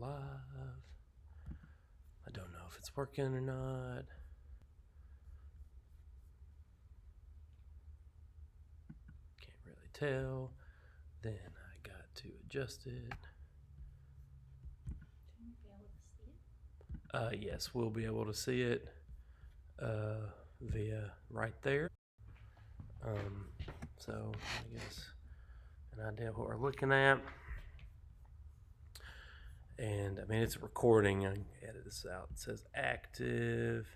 live. I don't know if it's working or not. Can't really tell. Then I got to adjust it. Yes, we'll be able to see it via right there. So I guess an idea of what we're looking at. And I mean, it's a recording. I can edit this out. It says active.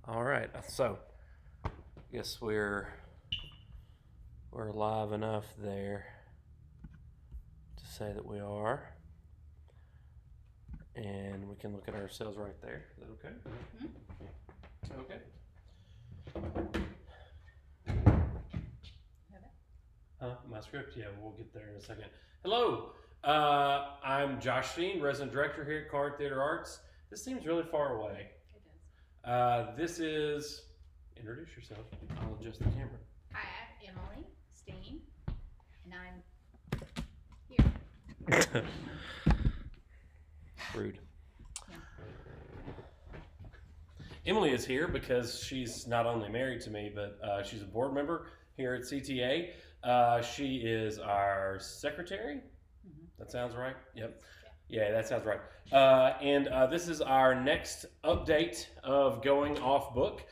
All right. So I guess we're live enough there to say that we are. And we can look at ourselves right there. Is that okay? Mm-hmm. Okay. My script, yeah, we'll get there in a second. Hello, I'm Josh Steen, resident director here at Corinth Theater Arts. This seems really far away. It does. This is, introduce yourself. I'll adjust the camera. Hi, I'm Emily Steen, and I'm here. Rude. Yeah. Emily is here because she's not only married to me, but she's a board member here at CTA. She is our secretary. Mm-hmm. That sounds right? Yep. Yeah, that sounds right. And this is our next update of Going Off Book.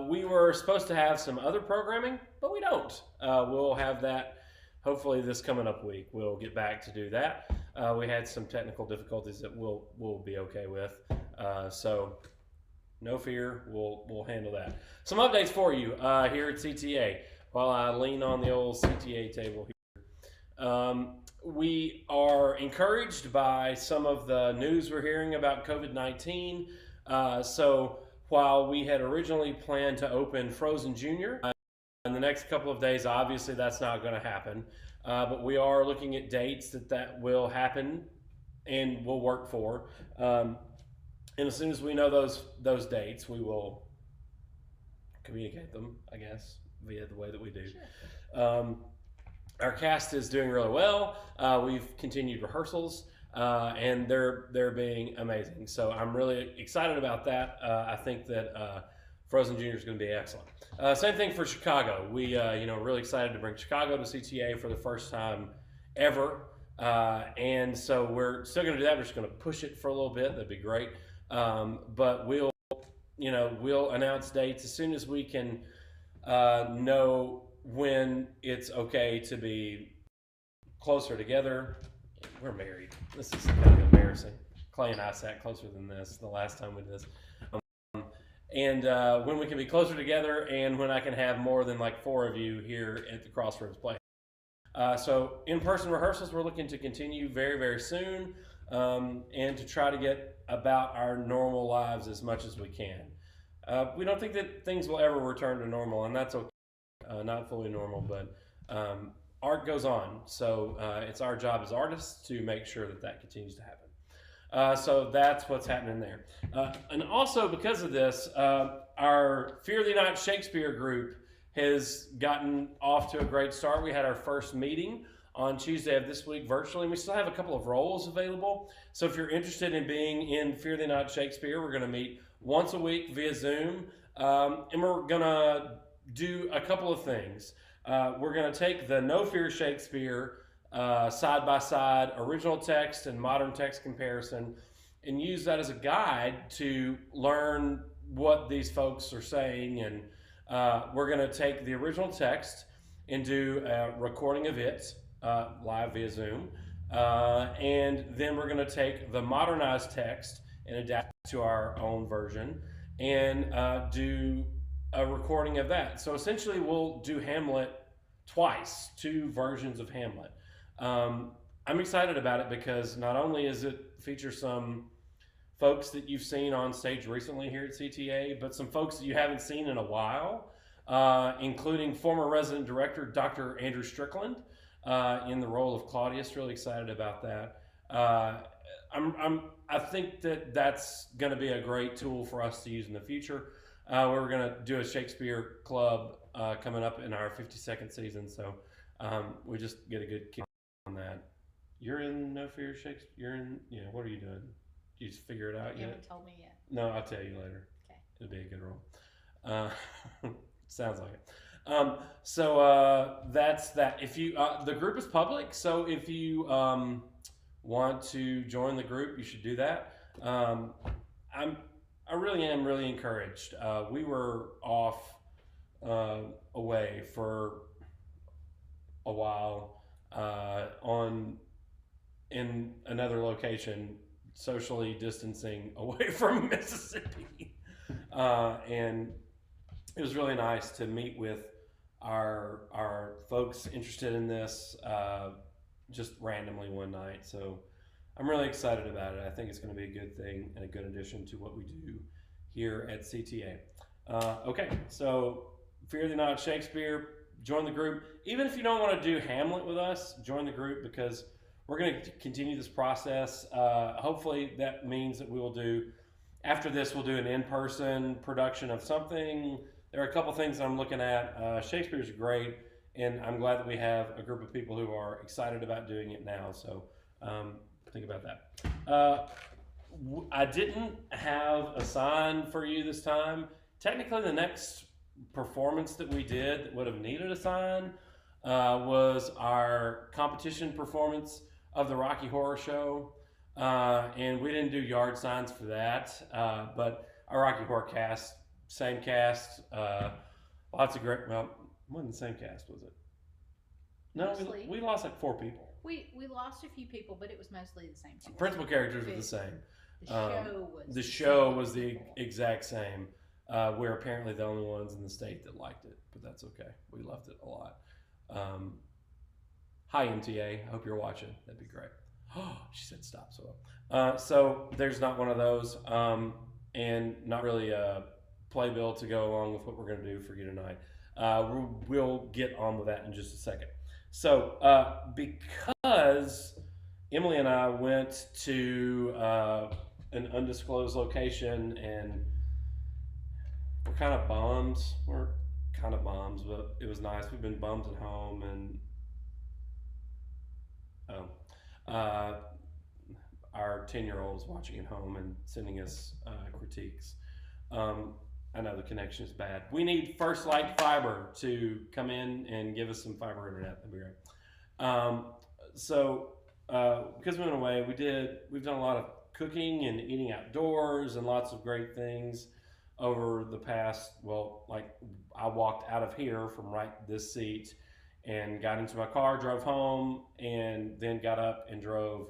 We were supposed to have some other programming, but we don't. We'll have that hopefully this coming up week. We'll get back to do that. We had some technical difficulties that we'll be okay with. So no fear, we'll handle that. Some updates for you here at CTA. While I lean on the old CTA table here. We are encouraged by some of the news we're hearing about COVID-19. So while we had originally planned to open Frozen Junior, in the next couple of days, obviously that's not going to happen. But we are looking at dates that will happen and will work for. And as soon as we know those dates, we will communicate them, I guess, via the way that we do. Sure. Our cast is doing really well. We've continued rehearsals, and they're being amazing. So I'm really excited about that. I think that Frozen Junior is going to be excellent. Same thing for Chicago. We really excited to bring Chicago to CTA for the first time ever, and so we're still going to do that. We're just going to push it for a little bit. That'd be great. But we'll announce dates as soon as we can. Know when it's okay to be closer together. We're married. This is kind of embarrassing. Clay and I sat closer than this the last time we did this. And when we can be closer together and when I can have more than like 4 of you here at the Crossroads Play. So in-person rehearsals we're looking to continue very, very soon and to try to get about our normal lives as much as we can. We don't think that things will ever return to normal, and that's okay. Not fully normal, but art goes on. So it's our job as artists to make sure that continues to happen. So that's what's happening there. And also because of this, our Fear Thee Not Shakespeare group has gotten off to a great start. We had our first meeting on Tuesday of this week virtually, and we still have a couple of roles available. So if you're interested in being in Fear Thee Not Shakespeare, we're going to meet once a week via Zoom, and we're going to do a couple of things. We're going to take the No Fear Shakespeare side-by-side original text and modern text comparison and use that as a guide to learn what these folks are saying. And we're going to take the original text and do a recording of it live via Zoom. And then we're going to take the modernized text and adapt it to our own version and do a recording of that. So essentially we'll do Hamlet twice, 2 versions of Hamlet. I'm excited about it because not only is it feature some folks that you've seen on stage recently here at CTA, but some folks that you haven't seen in a while, including former resident director Dr. Andrew Strickland in the role of Claudius. Really excited about that. I think that's going to be a great tool for us to use in the future. We're going to do a Shakespeare club coming up in our 52nd season, so we just get a good kick that. You're in No Fear Shakespeare. You're in. What are you doing? You just figure it out You yet? haven't told me yet. No, I'll tell you later. Okay. It'll be a good role. Sounds like it. That's that. If you the group is public, so if you want to join the group, you should do that. I really am really encouraged. We were off away for a while on in another location, socially distancing away from Mississippi, and it was really nice to meet with our folks interested in this just randomly one night. So I'm really excited about it. I think it's going to be a good thing and a good addition to what we do here at CTA. Okay, so Fear the Not Shakespeare, join the group. Even if you don't want to do Hamlet with us, join the group because we're going to continue this process. Hopefully that means that we will do, after this, we'll do an in-person production of something. There are a couple things I'm looking at. Shakespeare's great, and I'm glad that we have a group of people who are excited about doing it now. So think about that. I didn't have a sign for you this time. Technically, the next performance that we did that would have needed a sign was our competition performance of the Rocky Horror Show. And we didn't do yard signs for that. But our Rocky Horror cast, same cast, lots of great, well, it wasn't the same cast, was it? No, we lost like 4 people. We lost a few people, but it was mostly the same people. Principal characters were the same. The show was the exact same. We're apparently the only ones in the state that liked it, but that's okay. We loved it a lot. Hi MTA, I hope you're watching. That'd be great. Oh, she said stop. So there's not one of those, and not really a playbill to go along with what we're going to do for you tonight. We'll get on with that in just a second. So because Emily and I went to an undisclosed location and we're kind of bummed. We're kind of bummed, but it was nice. We've been bummed at home, and our 10-year-old is watching at home and sending us critiques. I know the connection is bad. We need First Light Fiber to come in and give us some fiber internet. That'd be great. Because we went away, we've done a lot of cooking and eating outdoors and lots of great things over the past, I walked out of here from right this seat and got into my car, drove home, and then got up and drove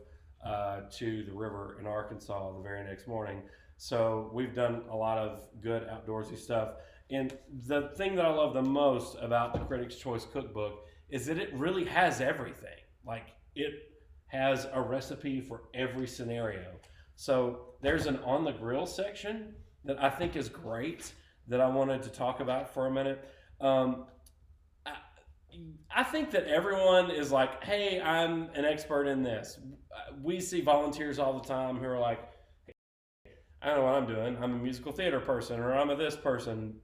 to the river in Arkansas the very next morning. So we've done a lot of good outdoorsy stuff. And the thing that I love the most about the Critics' Choice Cookbook is that it really has everything. Like, it has a recipe for every scenario. So there's an on the grill section that I think is great that I wanted to talk about for a minute. I think that everyone is like, hey, I'm an expert in this. We see volunteers all the time who are like, I don't know what I'm doing. I'm a musical theater person, or I'm a this person.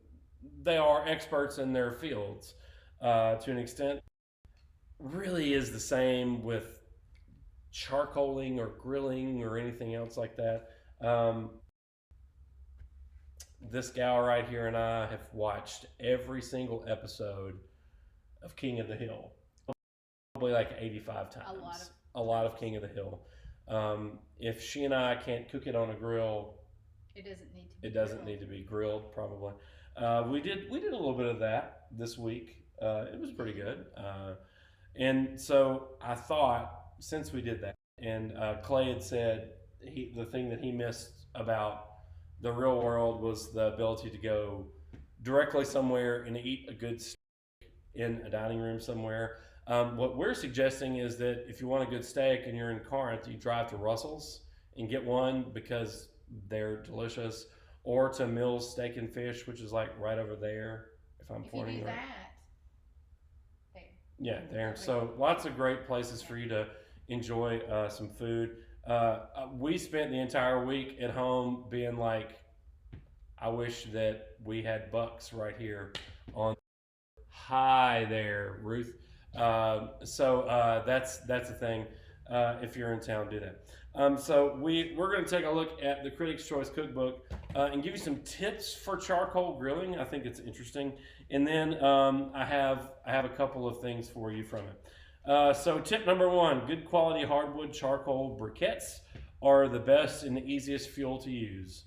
They are experts in their fields to an extent. Really is the same with charcoaling or grilling or anything else like that. This gal right here and I have watched every single episode of King of the Hill, probably like 85 times. A lot of King of the Hill. If she and I can't cook it on a grill, it doesn't need to be grilled. Probably. We did a little bit of that this week. It was pretty good. And so I thought, since we did that, and Clay had said the thing that he missed about the real world was the ability to go directly somewhere and eat a good steak in a dining room somewhere. What we're suggesting is that if you want a good steak and you're in Corinth, you drive to Russell's and get one because they're delicious, or to Mills Steak and Fish, which is like right over there. If I'm pointing right. There. Yeah, there. So lots of great places for you to enjoy some food. We spent the entire week at home being like, I wish that we had Bucks right here on. Hi there, Ruth. That's a thing. If you're in town, do that. So we're going to take a look at the Critics' Choice Cookbook and give you some tips for charcoal grilling. I think it's interesting, and then I have a couple of things for you from it. So tip number one: good quality hardwood charcoal briquettes are the best and the easiest fuel to use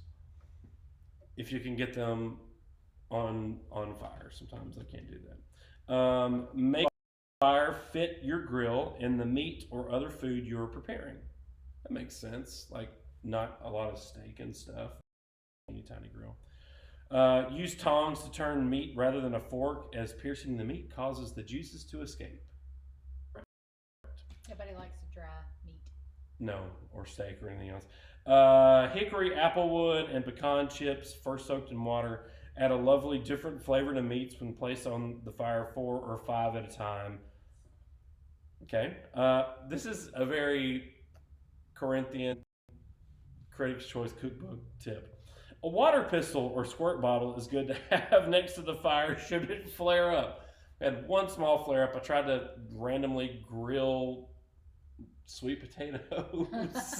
if you can get them on fire. Sometimes I can't do that. Make fire fit your grill and the meat or other food you are preparing. That makes sense. Like not a lot of steak and stuff. Tiny grill. Use tongs to turn meat rather than a fork, as piercing the meat causes the juices to escape. Nobody likes a dry meat. No, or steak or anything else. Hickory, applewood, and pecan chips, first soaked in water, add a lovely different flavor to meats when placed on the fire 4 or 5 at a time. Okay. This is a very Corinthian Critics' Choice Cookbook tip. A water pistol or squirt bottle is good to have next to the fire should it flare up. I had one small flare up. I tried to randomly grill sweet potatoes.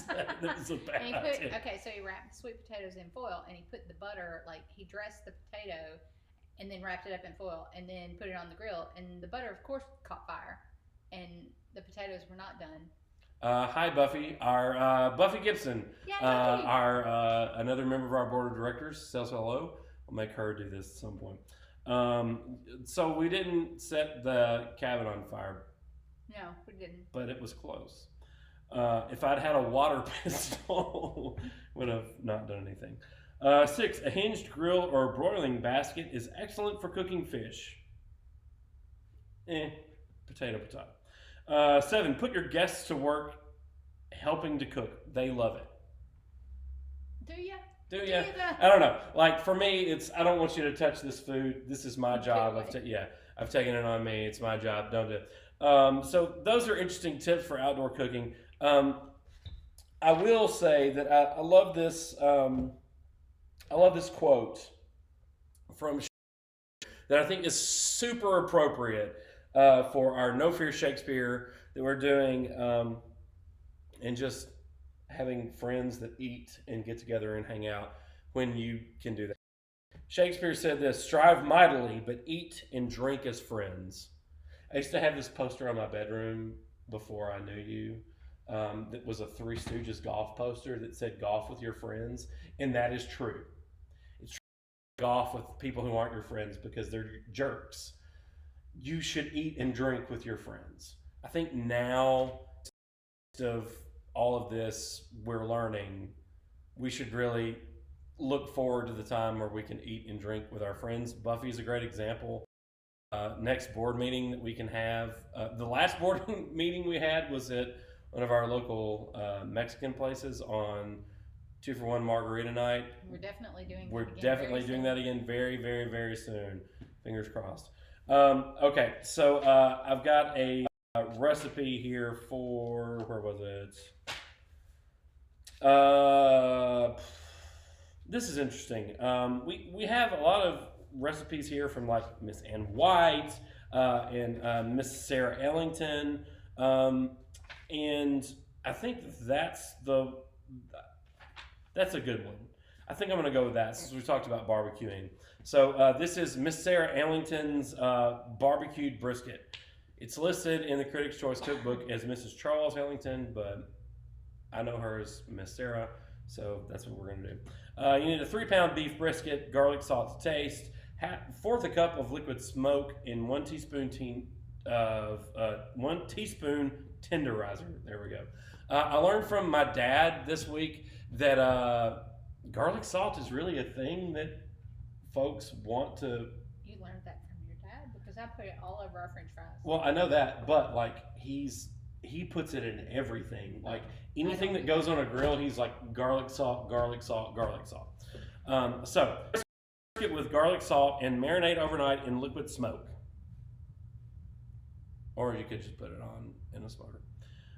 That was a bad tip. Okay, so he wrapped the sweet potatoes in foil and he put the butter, like he dressed the potato and then wrapped it up in foil and then put it on the grill. And the butter, of course, caught fire and the potatoes were not done. Hi, Buffy. Our Buffy Gibson, Buffy. our another member of our board of directors, says hello. We'll make her do this at some point. So we didn't set the cabin on fire. No, we didn't. But it was close. If I'd had a water pistol, would have not done anything. 6, a hinged grill or broiling basket is excellent for cooking fish. Potato. 7, put your guests to work helping to cook. They love it. Do you? you? I don't know. Like for me, it's I don't want you to touch this food. This is my job. I've taken it on me. It's my job. Don't do it. So those are interesting tips for outdoor cooking. I will say that I love this. I love this quote from that I think is super appropriate for our No Fear Shakespeare that we're doing, and just having friends that eat and get together and hang out when you can do that. Shakespeare said this: "Strive mightily, but eat and drink as friends." I used to have this poster on my bedroom before I knew you. That was a Three Stooges golf poster that said "Golf with your friends," and that is true. It's true to golf with people who aren't your friends because they're jerks. You should eat and drink with your friends. I think now, of all of this we're learning, we should really look forward to the time where we can eat and drink with our friends. Buffy's a great example. Next board meeting that we can have. The last board meeting we had was at one of our local Mexican places on 2-for-1 margarita night. We're definitely doing that again very, very, very soon. Fingers crossed. Okay, so I've got a recipe here for, where was it? This is interesting. We have a lot of recipes here from like Miss Ann White and Miss Sarah Ellington, and I think that's a good one. I think I'm going to go with that since we talked about barbecuing. So this is Miss Sarah Ellington's barbecued brisket. It's listed in the Critics' Choice Cookbook as Mrs. Charles Ellington, but I know her as Miss Sarah, so that's what we're going to do. You need a 3-pound beef brisket, garlic salt to taste, 1/4 cup of liquid smoke, and 1 teaspoon tenderizer. There we go. I learned from my dad this week that garlic salt is really a thing that folks want to. You learned that from your dad? Because I put it all over our French fries. Well, I know that, but like he puts it in everything. Like anything that goes on a grill, he's like garlic salt, garlic salt, garlic salt. So it with garlic salt and marinate overnight in liquid smoke. Or you could just put it on in a smoker.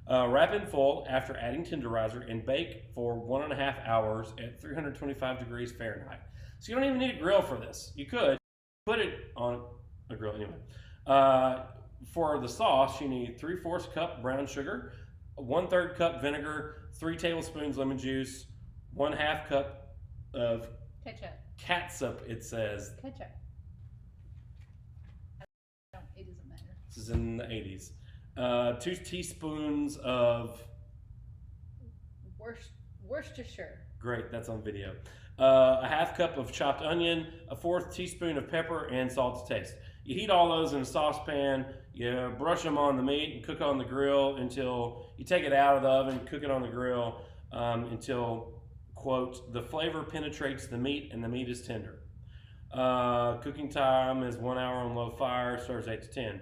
Wrap in full after adding tenderizer and bake for 1.5 hours at 325 degrees Fahrenheit. So you don't even need a grill for this. You could put it on a grill anyway. for the sauce, you need 3/4 cup brown sugar, 1/3 cup vinegar, 3 tablespoons lemon juice, 1/2 cup of Ketchup. catsup. It says Ketchup. It doesn't matter. this is in the 80s. 2 teaspoons of Worcestershire. great. That's on video. A 1/2 cup of chopped onion, a 1/4 teaspoon of pepper, and salt to taste. You heat all those in a saucepan. You brush them on the meat and cook on the grill until you take it out of the oven, cook it on the grill until, quote, the flavor penetrates the meat and the meat is tender. Cooking time is 1 hour on low fire, serves 8 to 10.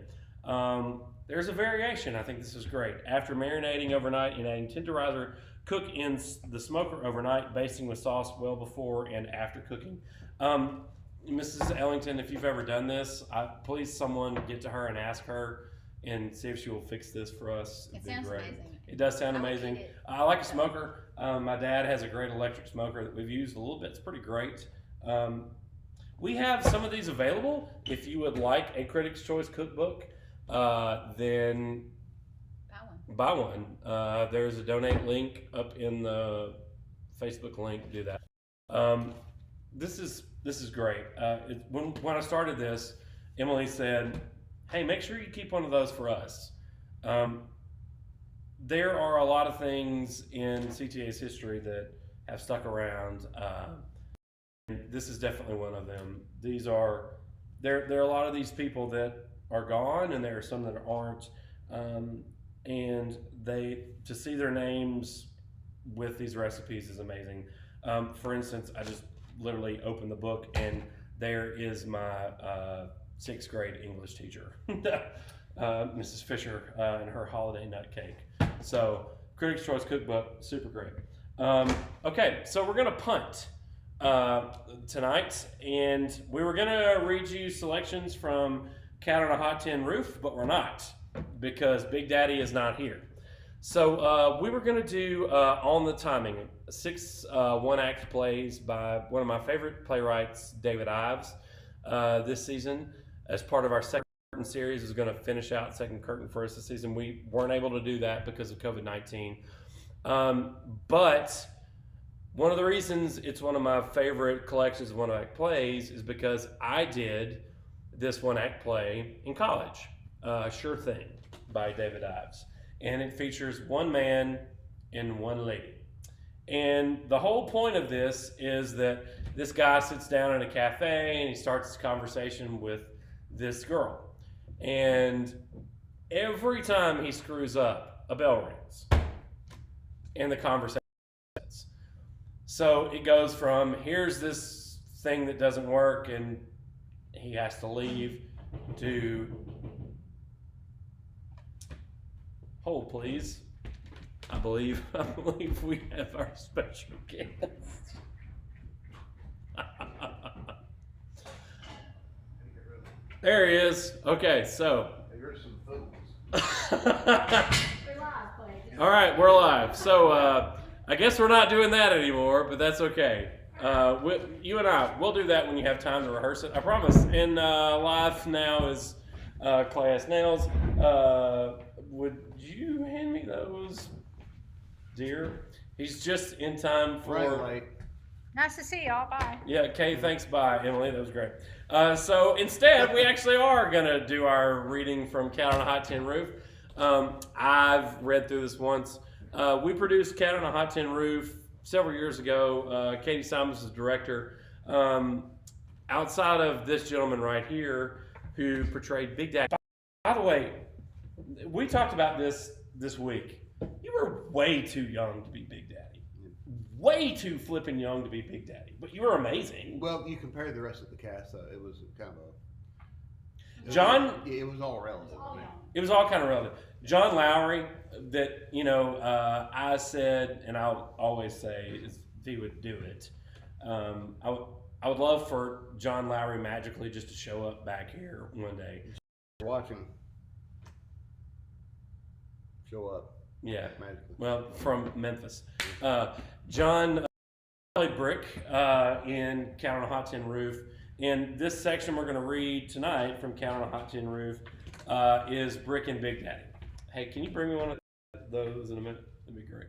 There's a variation. I think this is great. After marinating overnight and adding tenderizer, cook in the smoker overnight, basting with sauce well before and after cooking. Mrs. Ellington, if you've ever done this, please someone get to her and ask her and see if she will fix this for us. It sounds amazing. It does sound I would amazing. eat it. I like a smoker. My dad has a great electric smoker that we've used a little bit. It's pretty great. We have some of these available. If you would like a Critics' Choice cookbook, then buy one. There's a donate link up in the Facebook link. Do that. This is great. When I started this, Emily said, "Hey, make sure you keep one of those for us." There are a lot of things in CTA's history that have stuck around. This is definitely one of them. There are a lot of these people that are gone, and there are some that aren't. And to see their names with these recipes is amazing. For instance, I just literally opened the book, and there is my 6th grade English teacher, Mrs. Fisher, and her holiday nut cake. So, Critics' Choice Cookbook, super great. Okay, so we're gonna punt tonight, and we were gonna read you selections from Cat on a Hot Tin Roof, but we're not, because Big Daddy is not here. So we were going to do On the Timing, 6 one-act plays by one of my favorite playwrights, David Ives, this season. As part of our second curtain series, is going to finish out second curtain for us this season. We weren't able to do that because of COVID-19. But one of the reasons it's one of my favorite collections of one-act plays is because I did this one-act play in college, Sure Thing, by David Ives. And it features one man and one lady. And the whole point of this is that this guy sits down in a cafe and he starts this conversation with this girl. And every time he screws up, a bell rings. And the conversation ends. So it goes from, here's this thing that doesn't work and he has to leave, to, hold please. I believe we have our special guest. There he is. Okay, so. Here's some foods. We're live, please. All right, we're live. So I guess we're not doing that anymore, but that's okay. You and we'll do that when you have time to rehearse it. I promise. And live now is Clay Nails. Would you hand me those, dear? He's just in time for. Right. Nice to see y'all. Bye. Yeah, Kay, thanks. Bye, Emily. That was great. So instead, we actually are going to do our reading from Cat on a Hot Tin Roof. I've read through this once. We produced Cat on a Hot Tin Roof several years ago. Katie Simons is director. Outside of this gentleman right here who portrayed Big Daddy. By the way, we talked about this week. You were way too young to be Big Daddy. Way too flipping young to be Big Daddy. But you were amazing. Well, you compare the rest of the cast, it was kind of a... John... It was all relative. It was all kind of relative. John Lowry, that, I said, and I'll always say, is if he would do it. I would love for John Lowry magically just to show up back here one day. Watching. Show up. Yeah. Magically. Well, from Memphis. John played Brick in Cat on a Hot Tin Roof. In this section we're going to read tonight from Cat on a Hot Tin Roof, is Brick and Big Daddy. Hey, can you bring me one of those in a minute? That'd be great.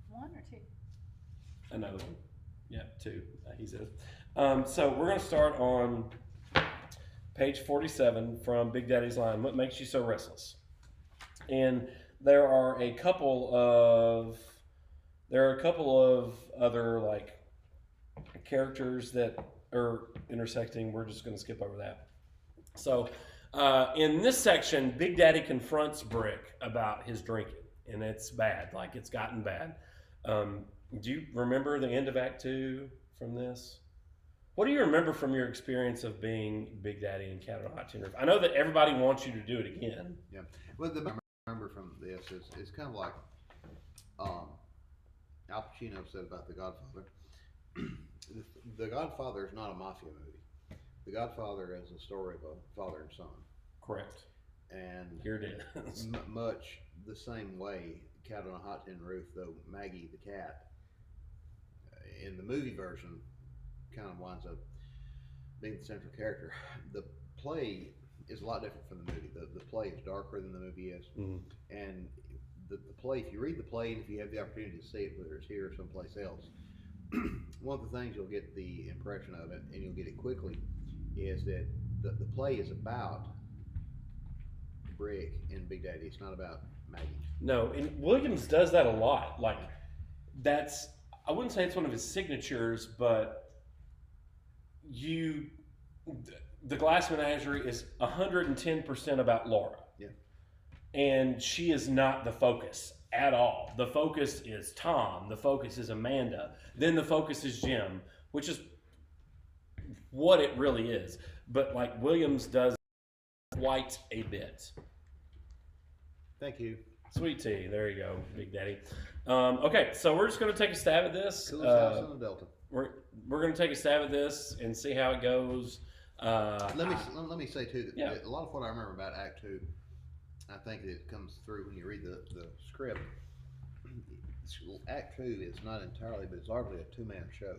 One or two? Another one. Yeah, two, he says. So we're going to start on page 47 from Big Daddy's line, What Makes You So Restless? And there are a couple of other like characters that are intersecting. We're just going to skip over that. So in this section, Big Daddy confronts Brick about his drinking, and it's bad. Like, it's gotten bad. Do you remember the end of Act 2 from this? What do you remember from your experience of being Big Daddy and Cat on a Hot Tin Roof? I know that everybody wants you to do it again. Yeah. Well, the I remember from this is kind of like Al Pacino said about The Godfather. The Godfather is not a mafia movie. The Godfather is a story of a father and son. Correct. And here it is. Much the same way, Cat on a Hot Tin Roof, though Maggie the cat, in the movie version, kind of winds up being the central character. The play is a lot different from the movie. The play is darker than the movie is. Mm-hmm. And the play, if you read the play and if you have the opportunity to see it, whether it's here or someplace else, one of the things you'll get the impression of it, and you'll get it quickly, is that the play is about Brick and Big Daddy. It's not about Maggie. No, and Williams does that a lot. Like, that's, I wouldn't say it's one of his signatures, but the Glass Menagerie is 110% about Laura. Yeah. And she is not the focus at all. The focus is Tom. The focus is Amanda. Then the focus is Jim, which is what it really is. But like, Williams does quite a bit. Thank you. Sweet tea. There you go, Big Daddy. Okay, so we're just going to take a stab at this. Coolest house in the Delta. We're going to take a stab at this and see how it goes. Let me say too that yeah. A lot of what I remember about Act 2, I think that it comes through when you read the script. Act 2 is not entirely, but it's largely a two-man show.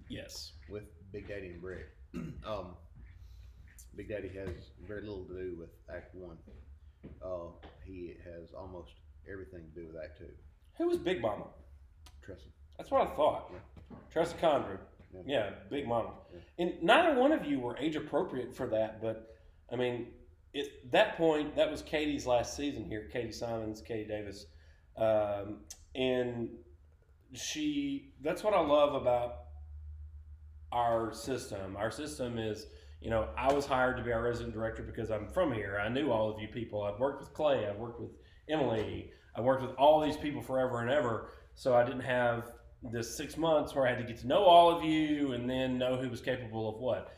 Yes. With Big Daddy and Brick. Big Daddy has very little to do with Act 1. He has almost everything to do with Act 2. Who was Big Mama? Tressa. That's what I thought. Yeah. Tressa Condren. Yeah, Big Mama. Yeah. And neither one of you were age appropriate for that, but I mean, at that point, that was Katie's last season here. Katie Simons, Katie Davis. And that's what I love about our system. Our system is, I was hired to be our resident director because I'm from here. I knew all of you people. I've worked with Clay. I've worked with Emily. I worked with all these people forever and ever. So I didn't have this 6 months where I had to get to know all of you and then know who was capable of what.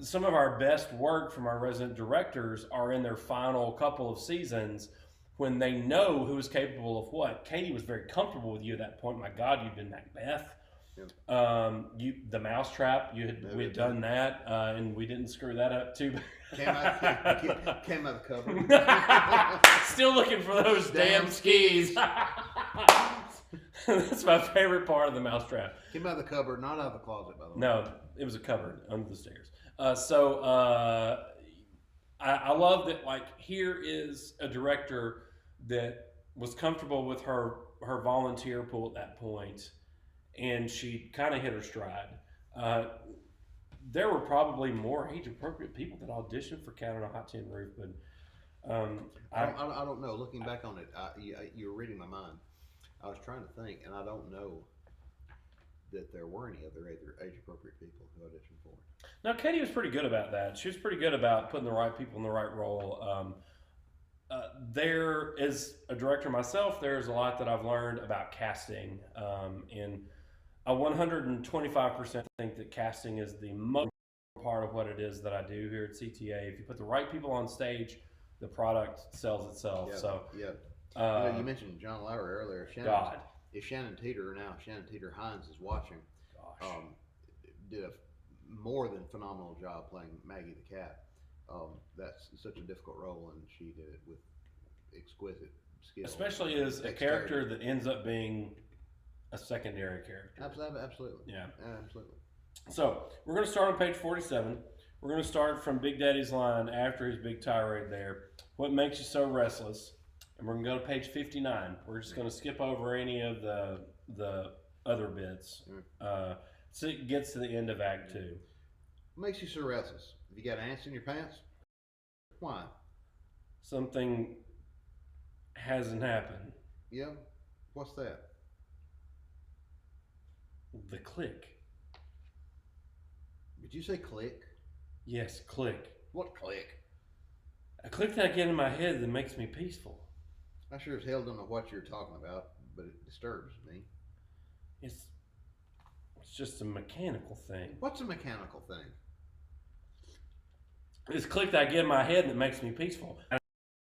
Some of our best work from our resident directors are in their final couple of seasons when they know who is capable of what. Katie was very comfortable with you at that point. My God, you've been Macbeth. Yep. The Mousetrap, we had done that, and we didn't screw that up too bad. Came out of the cupboard. Still looking for those damn skis. That's my favorite part of the Mousetrap. Came out of the cupboard, not out of the closet, by the way. No, it was a cupboard under the stairs. I love that. Like, here is a director that was comfortable with her volunteer pool at that point, and she kind of hit her stride. There were probably more age-appropriate people that auditioned for Cat on a Hot Tin Roof, but I don't know. Looking back on it, you're reading my mind. I was trying to think, and I don't know that there were any other age-appropriate people who auditioned for it. Now, Katie was pretty good about that. She was pretty good about putting the right people in the right role. There, as a director myself, there's a lot that I've learned about casting, and I 125% think that casting is the most part of what it is that I do here at CTA. If you put the right people on stage, the product sells itself. Yeah, so, yeah. You mentioned John Lowry earlier. If Shannon Teeter Hines is watching, did a more than phenomenal job playing Maggie the cat. That's such a difficult role, and she did it with exquisite skill. Especially as a character that ends up being a secondary character. Absolutely. Yeah. Absolutely. So we're going to start on page 47 We're going to start from Big Daddy's line after his big tirade there. What makes you so restless? And we're going to go to page 59. We're just going to skip over any of the other bits. So it gets to the end of Act 2. What makes you so restless? Have you got ants in your pants? Why? Something hasn't happened. Yeah? What's that? The click. Did you say click? Yes, click. What click? A click that I get in my head that makes me peaceful. I sure as hell don't know what you're talking about, but it disturbs me. It's just a mechanical thing. What's a mechanical thing? This click that I get in my head that makes me peaceful. I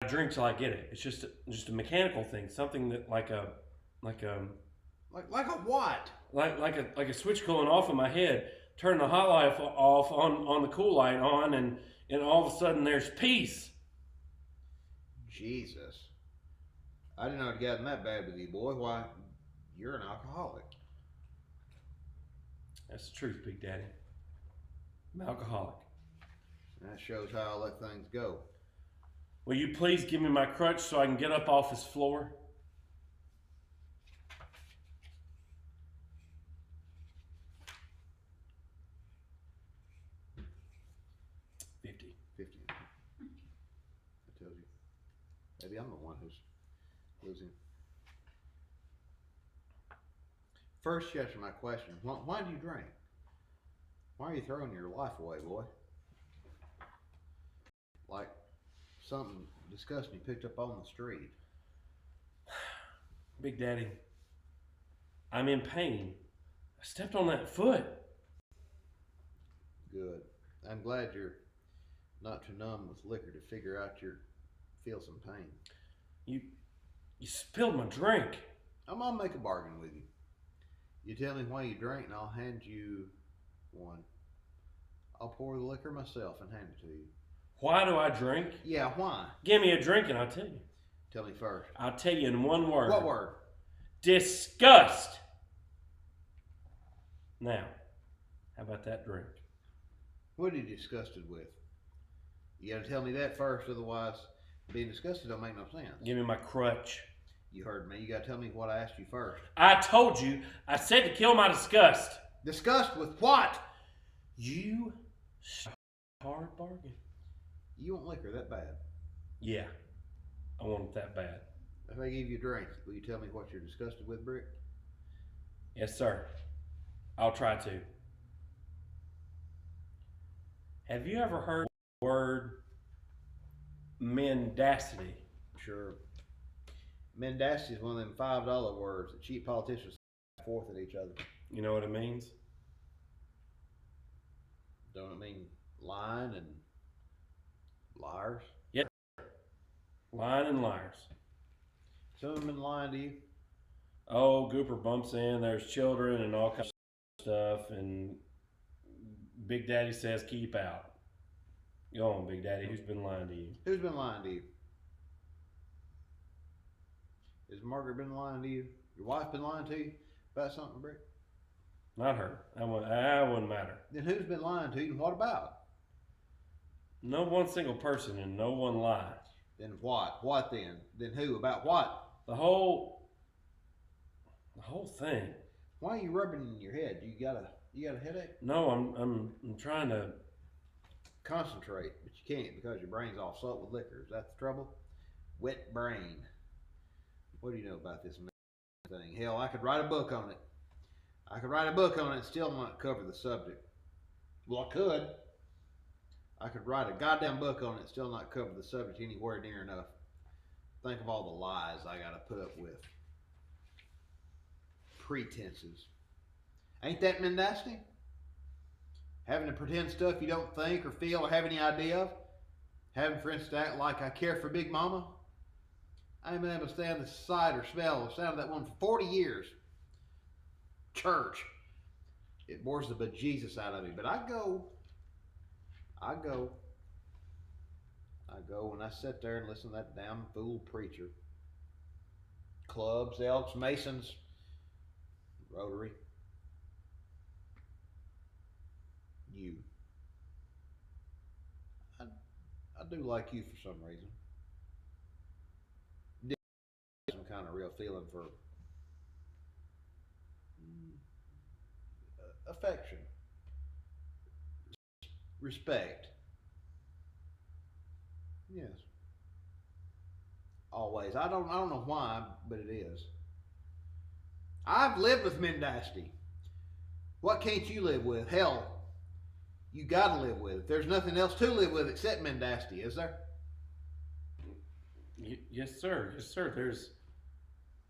drink till I get it. It's just a mechanical thing. Something that like a Like what? like a switch going off in my head. Turn the hot light off on the cool light on, and all of a sudden there's peace. Jesus. I didn't know it got that bad with you, boy. Why, you're an alcoholic. That's the truth, Big Daddy. I'm an alcoholic. That shows how I let things go. Will you please give me my crutch so I can get up off this floor? $50. I told you. Maybe I'm the one who's losing. First, you answer my question. Why do you drink? Why are you throwing your life away, boy? Like something disgusting you picked up on the street. Big Daddy, I'm in pain. I stepped on that foot. Good. I'm glad you're not too numb with liquor to figure out you feel some pain. You spilled my drink. I'm gonna make a bargain with you. You tell me why you drink and I'll hand you one. I'll pour the liquor myself and hand it to you. Why do I drink? Yeah, why? Give me a drink and I'll tell you. Tell me first. I'll tell you in one word. What word? Disgust. Now, how about that drink? What are you disgusted with? You gotta tell me that first, otherwise being disgusted don't make no sense. Give me my crutch. You heard me. You gotta tell me what I asked you first. I told you. I said to kill my disgust. Disgust with what? You hard bargain. You want liquor that bad? Yeah, I want it that bad. If I give you a drink, will you tell me what you're disgusted with, Brick? Yes, sir. I'll try to. Have you ever heard the word mendacity? Sure. Mendacity is one of them $5 words that cheap politicians forth at each other. You know what it means? Don't it mean lying and liars? Yes. Lying and liars. Some of them been lying to you. Oh, Gooper bumps in. There's children and all kinds of stuff, and Big Daddy says keep out. Go on, Big Daddy. Who's been lying to you? Who's been lying to you? Has Margaret been lying to you? Your wife been lying to you about something, Brick? Not her. That wouldn't matter. Then who's been lying to you and what about? No one single person and no one lie. Then what? What then? Then who? About what? The whole thing. Why are you rubbing your head? You got a headache? No, I'm trying to Concentrate, but you can't because your brain's all soaked with liquor. Is that the trouble? Wet brain. What do you know about this thing? Hell, I could write a book on it. I could write a book on it and still not cover the subject. Well, I could. I could write a goddamn book on it and still not cover the subject anywhere near enough. Think of all the lies I gotta put up with. Pretenses. Ain't that mendacity? Having to pretend stuff you don't think or feel or have any idea of. Having, for instance, to act like I care for Big Mama. I ain't been able to stand the sight or smell or sound of that woman for 40 years. Church. It bores the bejesus out of me. But I go when I sit there and listen to that damn fool preacher. Clubs, Elks, Masons, Rotary. You. I do like you for some reason. Did some kind of real feeling for affection, respect. Yes, always. I don't know why, but it is. I've lived with mendacity. What can't you live with? Hell, you gotta live with it. There's nothing else to live with except mendacity, is there? Yes, sir. Yes, sir.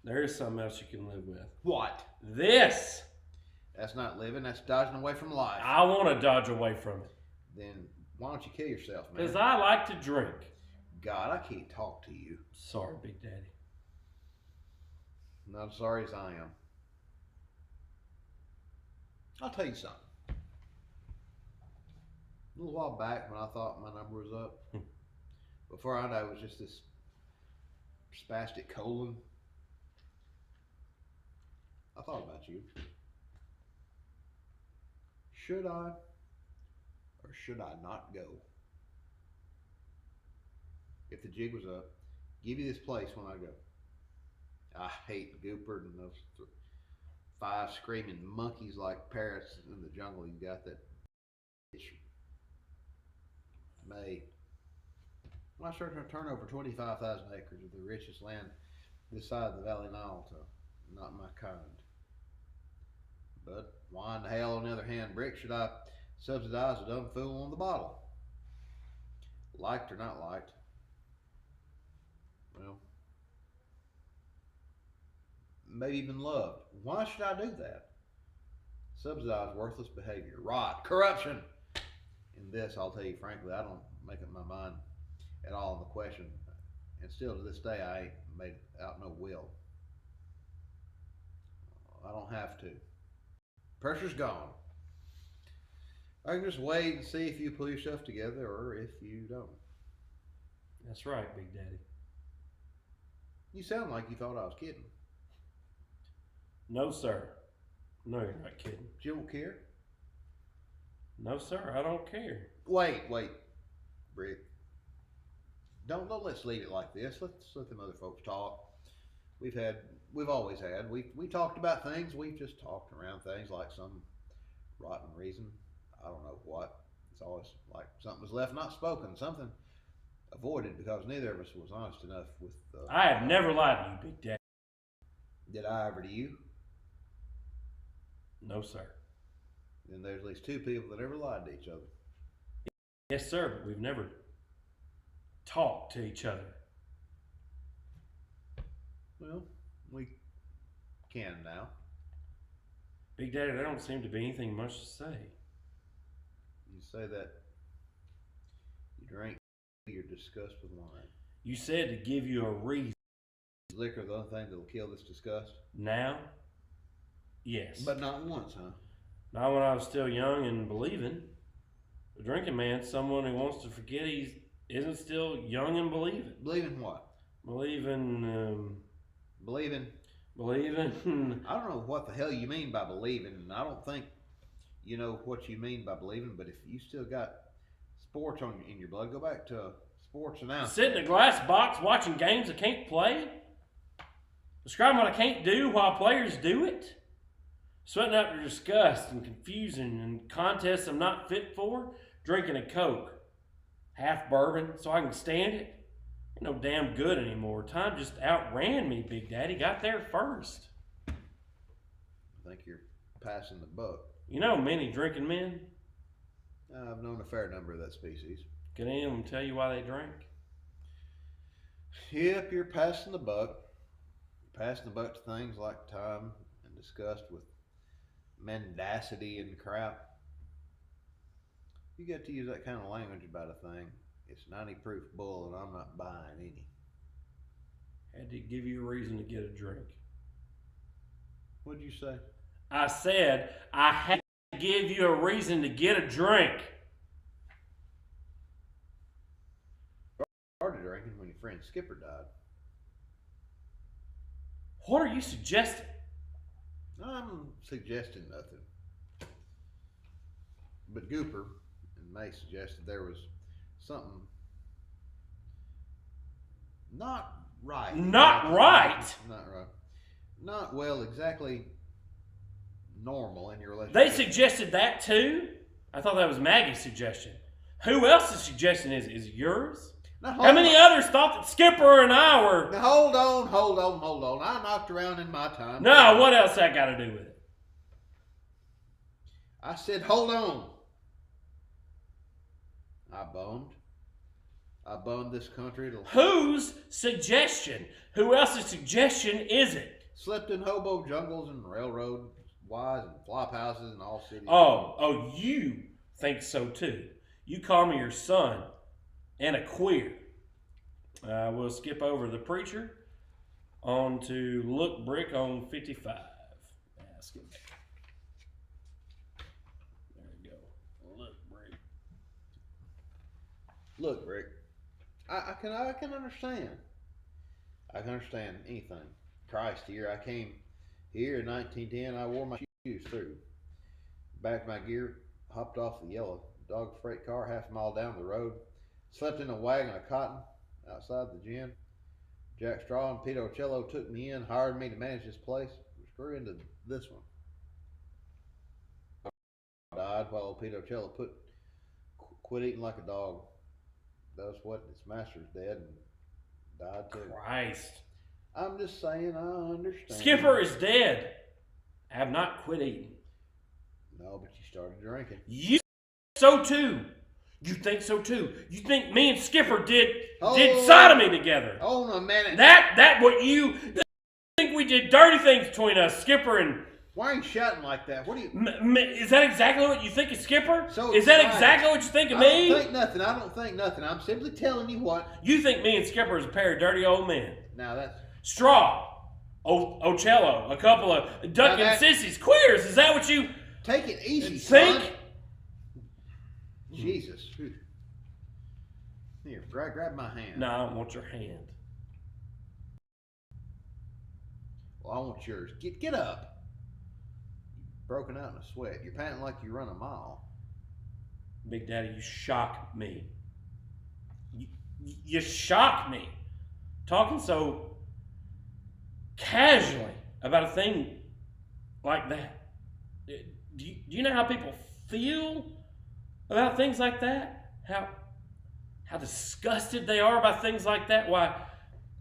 There is something else you can live with. What? This. That's not living. That's dodging away from life. I want to dodge away from it. Then why don't you kill yourself, man? Because I like to drink. God, I can't talk to you. Sorry, Big Daddy. Not as sorry as I am. I'll tell you something. A little while back when I thought my number was up, before I know it was just this spastic colon, I thought about you. Should I or should I not go? If the jig was up, give you this place when I go. I hate Goopert and those 5 screaming monkeys like parrots in the jungle. You got that bitch May. I started to turn over 25,000 acres of the richest land this side of the Valley Nile to not my kind. But why in the hell, on the other hand, Brick, should I subsidize a dumb fool on the bottle? Liked or not liked? Well, maybe even loved. Why should I do that? Subsidize worthless behavior, rot, corruption. In this, I'll tell you frankly, I don't make up my mind at all on the question. And still to this day, I ain't made out no will. I don't have to. Pressure's gone. I can just wait and see if you pull yourself together or if you don't. That's right, Big Daddy. You sound like you thought I was kidding. No, sir. No, you're not kidding. You don't care? No, sir. I don't care. Wait, Brick. Don't let's leave it like this. Let's let them other folks talk. We've always had. We talked about things. We've just talked around things like some rotten reason. I don't know what. It's always like something was left not spoken, something avoided because neither of us was honest enough with. I have never lied to you, Big Daddy. Did I ever to you? No, sir. Then there's at least 2 people that ever lied to each other. Yes, sir, but we've never talked to each other. Well, we can now. Big Daddy, there don't seem to be anything much to say. You say that you drink, you're disgust with wine. You said to give you a reason. Is liquor the only thing that'll kill this disgust? Now? Yes. But not once, huh? Not when I was still young and believing. A drinking man's someone who wants to forget he isn't still young and believing. Believing what? Believing. I don't know what the hell you mean by believing, and I don't think you know what you mean by believing, but if you still got sports in your blood, go back to sports announcement. Sit in a glass box watching games I can't play? Describing what I can't do while players do it? Sweating out their disgust and confusion and contests I'm not fit for? Drinking a Coke, half bourbon, so I can stand it? Ain't no damn good anymore. Time just outran me, Big Daddy. Got there first. I think you're passing the buck. You know many drinking men? I've known a fair number of that species. Can any of them tell you why they drink? Yep, you're passing the buck. You're passing the buck to things like time and disgust with mendacity and crap. You get to use that kind of language about a thing, it's 90 proof bull, and I'm not buying any. Had to give you a reason to get a drink. What'd you say? I said I had to give you a reason to get a drink. Started drinking when your friend Skipper died. What are you suggesting? I'm suggesting nothing. But Gooper and May suggested there was something Not right. Not exactly. right? Not right. Not, well, exactly normal in your relationship. They suggested that too? I thought that was Maggie's suggestion. Who else's suggestion is it? Is it yours? Now, How many others thought that Skipper and I were... Now, hold on. I knocked around in my time. No, what else that got to do with it? I said, hold on. I bummed this country to... Whose suggestion? Who else's suggestion is it? Slept in hobo jungles and railroad wise and flop houses in all cities. Oh, you think so too. You call me your son and a queer. We'll skip over the preacher on to Look Brick on 55. Skip back. There we go. Look Brick. Look, Rick, I can understand. I can understand anything. Christ, here I came here in 1910. I wore my shoes through. Backed my gear, hopped off the yellow dog freight car half a mile down the road. Slept in a wagon of cotton outside the gym. Jack Straw and Pete Ocello took me in, hired me to manage this place. Screw into this one. I died while Pete Ocello quit eating like a dog. Does what its master's dead and died too. Christ. I'm just saying, I understand. Skipper is dead. I have not quit eating. No, but you started drinking. You so too. You think so too. You think me and Skipper did sodomy together. Hold on a minute. That what you think we did dirty things between us, Skipper and... Why are you shouting like that? What do you... Is that exactly what you think of Skipper? So is that right. exactly what you think of I me? I don't think nothing. I'm simply telling you what... You think me and Skipper is a pair of dirty old men. Now that's... Straw. Ocello. A couple of duck and sissies. Queers. Is that what you... Take it easy, think? Son. Jesus. Here, grab my hand. No, I don't want your hand. Well, I want yours. Get up. Broken out in a sweat. You're panting like you run a mile. Big Daddy, you shock me. You shock me. Talking so casually about a thing like that. Do you know how people feel about things like that? How disgusted they are about things like that? Why,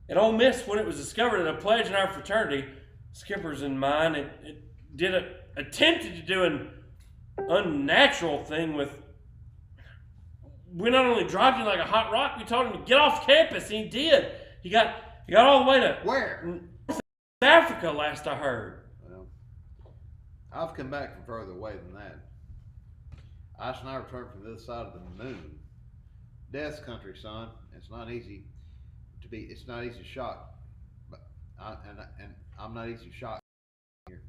at Ole Miss, when it was discovered that a pledge in our fraternity, Skipper's and mine, it attempted to do an unnatural thing with... We not only dropped him like a hot rock, we told him to get off campus, and he did. He got all the way to... Where? South Africa, last I heard. Well, I've come back from further away than that. Ice and I returned from the other side of the moon. Death's country, son. It's not easy to shock. But I'm not easy to shock here.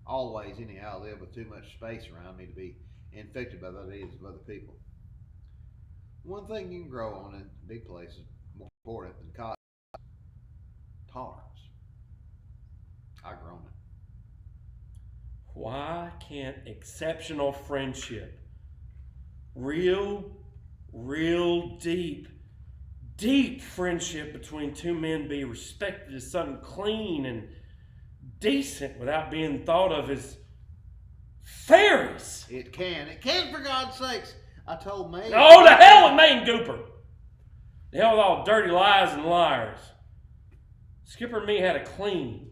Always, anyhow, I live with too much space around me to be infected by the ideas of other people. One thing you can grow on in big places more important than cotton: tolerance. I've grown it. Why can't exceptional friendship, real deep friendship between two men be respected as something clean and decent without being thought of as fairies? It can for God's sakes. I told May. Oh, the hell with May and Gooper. The hell with all dirty lies and liars. Skipper and me had a clean,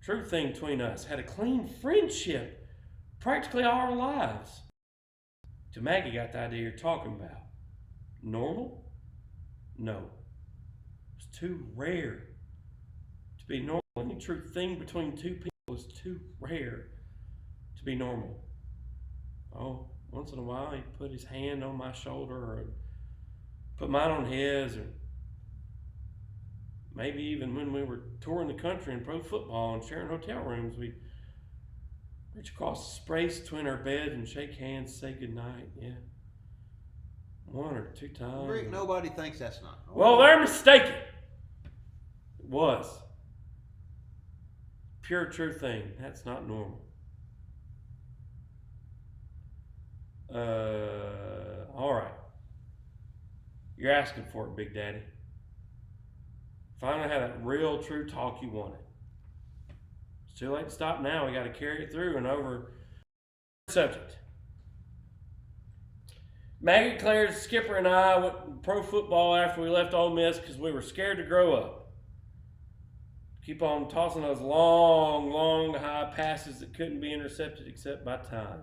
true thing between us. Had a clean friendship practically all our lives. Till Maggie got the idea you're talking about. Normal? No. It's too rare to be normal. Any true thing between two people is too rare to be normal. Oh, once in a while he'd put his hand on my shoulder or put mine on his, or maybe even when we were touring the country in pro football and sharing hotel rooms, we'd reach across the space between our beds and shake hands, say goodnight. Yeah. One or two times. Rick, nobody thinks that's not normal. Well, they're mistaken. It was. Pure true thing. That's not normal. All right. You're asking for it, Big Daddy. Finally had that real, true talk you wanted. It's too late to stop now. We got to carry it through and over the subject. Maggie, Claire's skipper, and I went pro football after we left Ole Miss because we were scared to grow up. Keep on tossing those long, high passes that couldn't be intercepted except by time.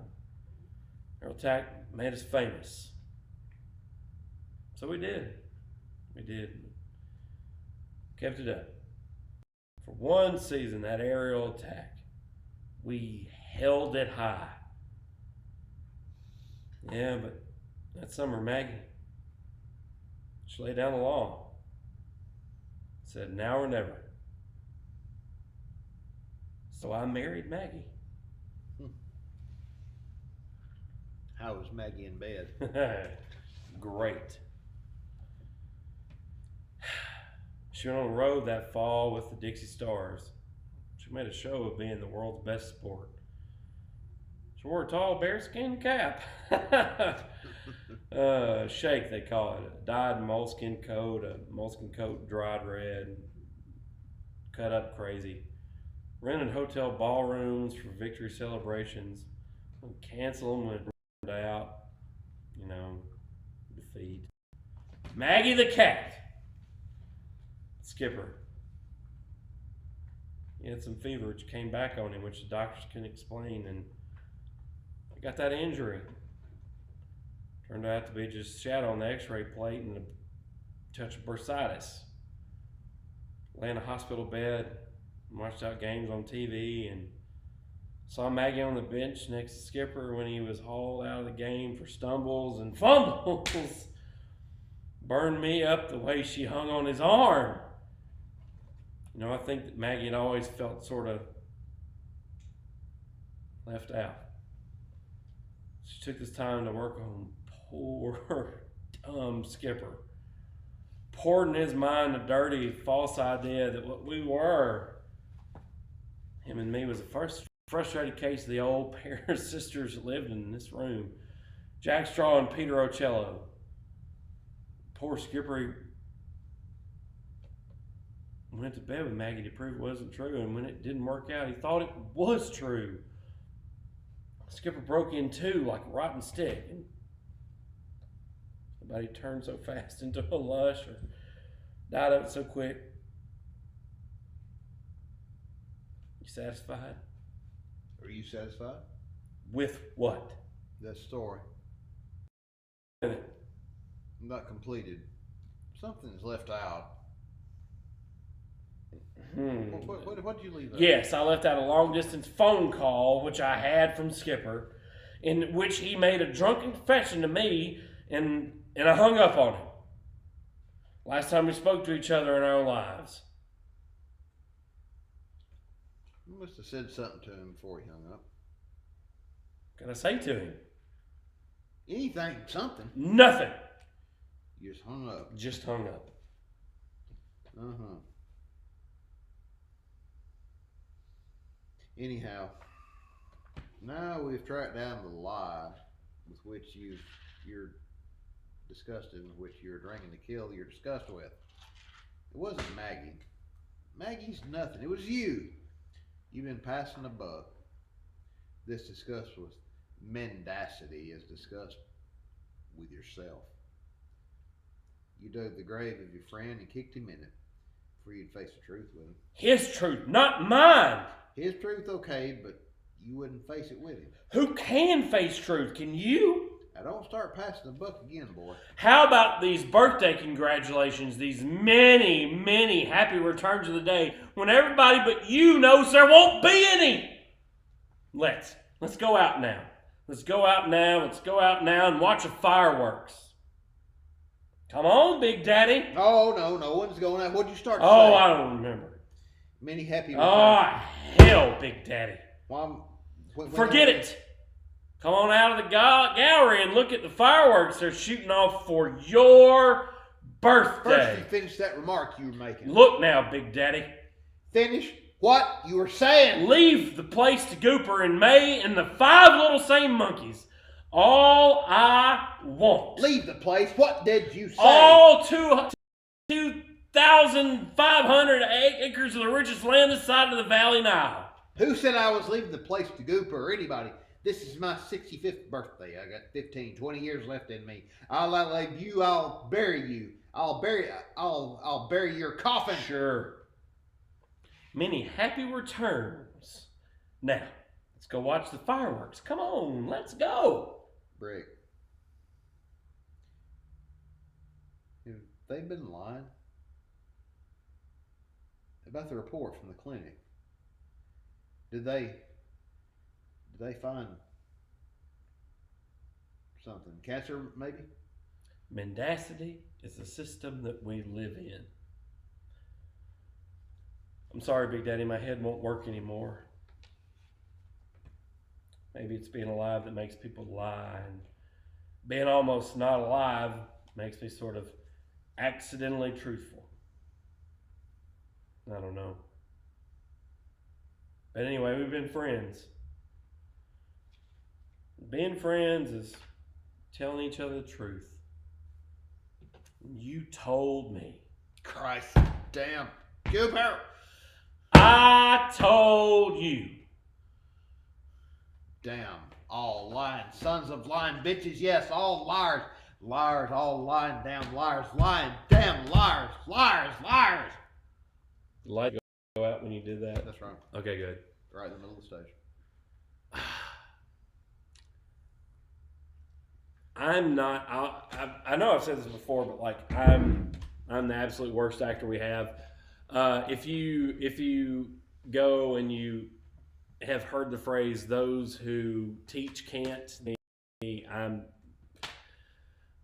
Our attack made us famous. So we did. We did. Kept it up. For one season, that aerial attack, we held it high. Yeah, but that summer, Maggie, she laid down the law. Said, now or never. So I married Maggie. How was Maggie in bed? Great. She went on the road that fall with the Dixie Stars. She made a show of being the world's best sport. She wore a tall bearskin cap. Shake, they call it. A dyed moleskin coat, dried red, cut up crazy. Rented hotel ballrooms for victory celebrations. Cancel them when it rained out. Defeat. Maggie the cat. Skipper. He had some fever which came back on him, which the doctors couldn't explain, and he got that injury. Turned out to be just shadow on the x-ray plate and a touch of bursitis. Lay in a hospital bed, watched out games on TV, and saw Maggie on the bench next to Skipper when he was hauled out of the game for stumbles and fumbles. Burned me up the way she hung on his arm. I think that Maggie had always felt sort of left out. She took this time to work on poor, dumb Skipper. Poured in his mind a dirty, false idea that what we were, him and me, was the first frustrated case of the old pair of sisters that lived in this room. Jack Straw and Peter Ocello. Poor Skipper went to bed with Maggie to prove it wasn't true, and when it didn't work out, he thought it was true. Skipper broke in two like a rotten stick, and nobody turned so fast into a lush or died of it so quick. You satisfied? Are you satisfied? With what? That story. Not completed. Something's left out. What did you leave out? Yes, I left out a long-distance phone call, which I had from Skipper, in which he made a drunken confession to me, and I hung up on him. Last time we spoke to each other in our lives. You must have said something to him before he hung up. What can I say to him? Anything, something. Nothing. You just hung up. Just hung up. Uh-huh. Anyhow, now we've tracked down the lie with which you're disgusted, with which you're drinking to kill your disgust with. It wasn't Maggie. Maggie's nothing. It was you. You've been passing a buck. This disgust was mendacity as discussed with yourself. You dug the grave of your friend and kicked him in it before you'd face the truth with him. His truth, not mine. His truth, okay, but you wouldn't face it with him. Who can face truth? Can you? Now don't start passing the buck again, boy. How about these birthday congratulations, these many happy returns of the day, when everybody but you knows there won't be any? Let's go out now. Let's go out now and watch the fireworks. Come on, Big Daddy. Oh, no one's going out. What'd you start to say? Oh, I don't remember. Many happy returns. Oh, hell, Big Daddy. Forget it. Come on out of the gallery and look at the fireworks they're shooting off for your birthday. First, you finish that remark you were making. Look now, Big Daddy. Finish what you were saying. Leave the place to Gooper and May and the 5 little same monkeys. All I want. Leave the place. What did you say? All 2,000 6,500 acres of the richest land this side of the Valley Nile. Who said I was leaving the place to Gooper or anybody? This is my 65th birthday. I got 15, 20 years left in me. I'll outlive you. I'll bury you. I'll bury your coffin. Sure. Many happy returns. Now, let's go watch the fireworks. Come on, let's go. Brick. Have they been lying about the report from the clinic? Did they find something? Cancer, maybe? Mendacity is the system that we live in. I'm sorry, Big Daddy, my head won't work anymore. Maybe it's being alive that makes people lie, and being almost not alive makes me sort of accidentally truthful. I don't know. But anyway, we've been friends. Being friends is telling each other the truth. You told me. Christ damn. Cooper! I told you. Damn. All lying. Sons of lying bitches. Yes, all liars. Liars, all lying damn liars. Lying damn liars. Liars, liars. The light go out when you did that? That's right. Okay, good. Right in the middle of the stage. I'm not. I know I've said this before, but like I'm the absolute worst actor we have. If you go and you have heard the phrase "those who teach can't,"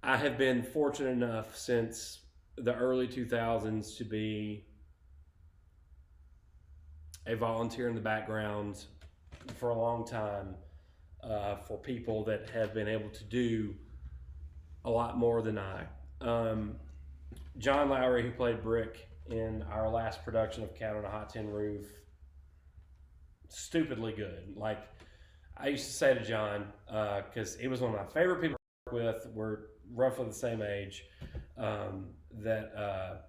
I have been fortunate enough since the early 2000s to be a volunteer in the background for a long time for people that have been able to do a lot more than I. John Lowry, who played Brick in our last production of Cat on a Hot Tin Roof, stupidly good. Like, I used to say to John, because he was one of my favorite people to work with, we're roughly the same age, that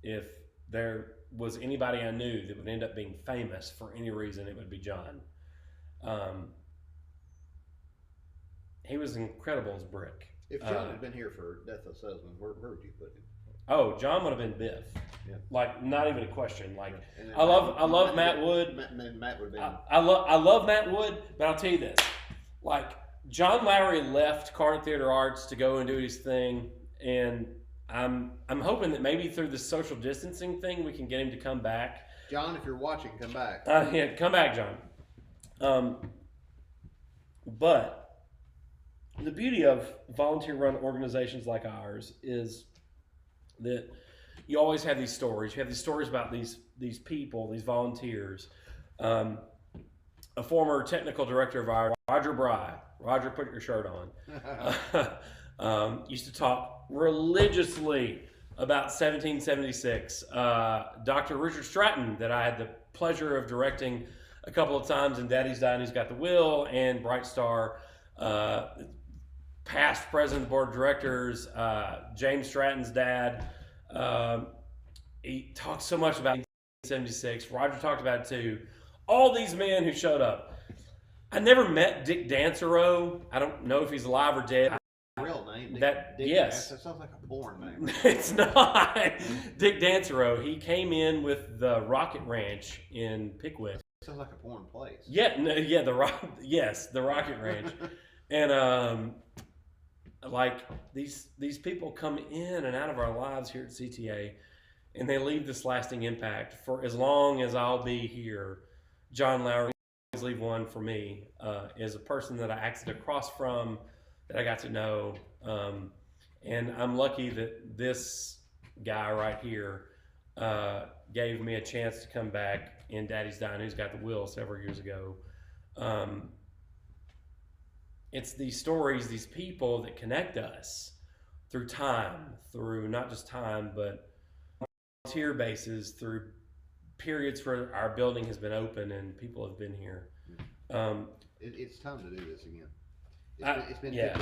if there was anybody I knew that would end up being famous for any reason, it would be John. He was incredible as Brick. If John had been here for Death of a Salesman, where would you put him? Oh, John would have been Biff. Yeah. Like, not even a question. Like, Yeah. I love Matt Wood. Matt would have been. I love Matt Wood, but I'll tell you this: like, John Lowry left Corinth Theater Arts to go and do his thing, and I'm hoping that maybe through the social distancing thing we can get him to come back. John, if you're watching, come back. Yeah, come back, John. But the beauty of volunteer-run organizations like ours is that you always have these stories. You have these stories about these people, these volunteers. A former technical director of ours, Roger Bry. Roger, put your shirt on. Used to talk religiously about 1776. Dr. Richard Stratton, that I had the pleasure of directing a couple of times in Daddy's Dying, Who's Got the Will, and Bright Star, past president of the board of directors, James Stratton's dad. He talked so much about 1776. Roger talked about it too. All these men who showed up. I never met Dick Dansereau. I don't know if he's alive or dead. Real name? That yes. That sounds like a porn name. It's not. Dick Dansereau. He came in with the Rocket Ranch in Pickwick. Sounds like a porn place. Yeah, no, yeah, the Rocket Ranch, and like these people come in and out of our lives here at CTA, and they leave this lasting impact for as long as I'll be here. John Lowry always leave one for me as a person that I acted across from, that I got to know, and I'm lucky that this guy right here gave me a chance to come back in Daddy's Dying, Who's Got the Will, several years ago. It's these stories, these people that connect us through time, through not just time, but volunteer bases, through periods where our building has been open and people have been here. It's time to do this again. It's been yeah.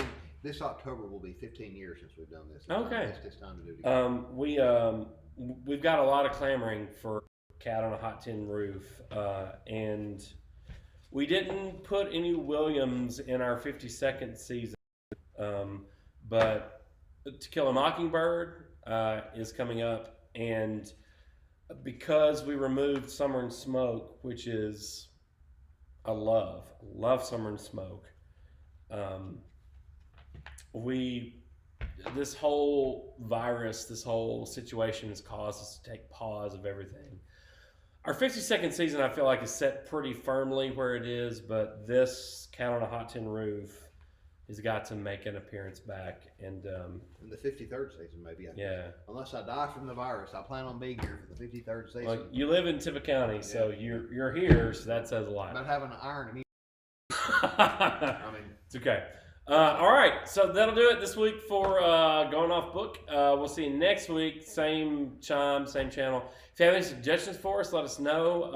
This October will be 15 years since we've done this. Okay. It's time to do it again. We've got a lot of clamoring for Cat on a Hot Tin Roof, and we didn't put any Williams in our 52nd season, but To Kill a Mockingbird is coming up, and because we removed Summer and Smoke, which is I love Summer and Smoke. This whole virus, this whole situation has caused us to take pause of everything. Our 52nd season, I feel like, is set pretty firmly where it is, but this Cat on a Hot Tin Roof has got to make an appearance back. And the 53rd season, maybe. Yeah. Unless I die from the virus, I plan on being here for the 53rd season. Well, you live in Tippah County, so you're here, so that says a lot. About having an iron immune. It's okay. All right, so that'll do it this week for Going Off Book. We'll see you next week, same time, same channel. If you have any suggestions for us, let us know.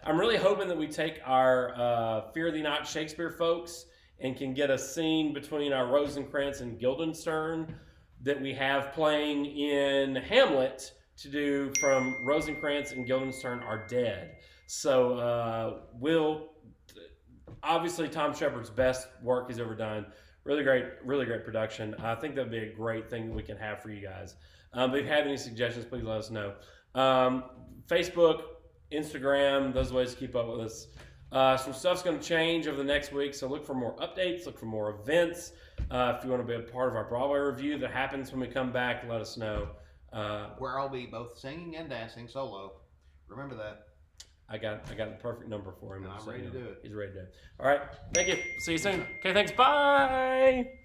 I'm really hoping that we take our Fear Thee Not Shakespeare folks and can get a scene between our Rosencrantz and Guildenstern that we have playing in Hamlet to do from Rosencrantz and Guildenstern Are Dead. So obviously Tom Shepard's best work he's ever done. Really great production. I think that'd be a great thing that we can have for you guys. But if you have any suggestions, please let us know. Facebook, Instagram, those ways to keep up with us. Some stuff's going to change over the next week, so look for more updates, look for more events. If you want to be a part of our Broadway review that happens when we come back, let us know. Where I'll be both singing and dancing solo. Remember that. I got the perfect number for him. I'm ready to do it. He's ready to do it. All right. Thank you. See you soon. Okay, thanks. Bye.